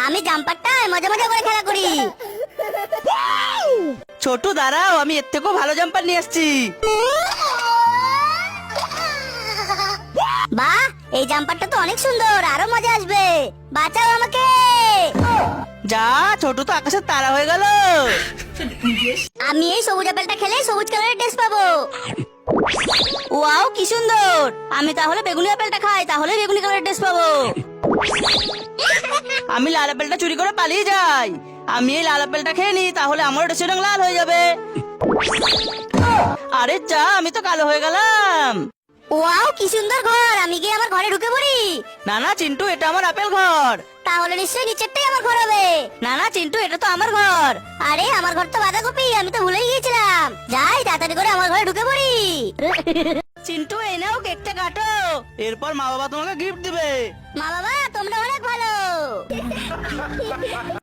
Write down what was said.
আমি জাম্পারটায় মজা মজা করে খেলা করি। ছোট দাঁড়াও, আমি এর থেকেও ভালো জাম্পার নিয়ে আসছি। বাহ, এই জাম্পারটা তো অনেক সুন্দর, আরো মজা আসবে। বাঁচাও আমাকে। যা, ছোট তো আকাশের তারা হয়ে গেল। আমি এই সবুজ আপেলটা খেলে সবুজ কালারের ড্রেস পাবো। ওয়াও, কি সুন্দর। আমি তাহলে বেগুনি আপেলটা খাই, তাহলে বেগুনি কালারের ড্রেস পাবো। আমি লাল আপেলটা চুরি করে পালিয়ে যাই। আমি এই লাল আপেলটা খেয়ে নি, তাহলে আমার ড্রেসের রং লাল হয়ে যাবে। আরে যা, আমি তো কালো হয়ে গেলাম। ওয়াও, কি সুন্দর ঘর। আমি গিয়ে আমার ঘরে ঢুকে পড়ি। না না চিন্টু, এটা আমার আপেল ঘর। তাহলে নিশ্চয়ই নিচেরটাই আমার ঘর হবে। না না চিন্টু, এটা তো আমার ঘর। আরে, আমার ঘর তো বাঁধাকপি, আমি তো ভুলেই গিয়েছিলাম। যাই তাড়াতাড়ি করে আমার ঘরে ঢুকে পড়ি। চিন্টু, এই নাও কেকটা কাটো, এরপর মা বাবা তোমাকে গিফট দিবে। মা বাবা, তোমরা অনেক ভালো।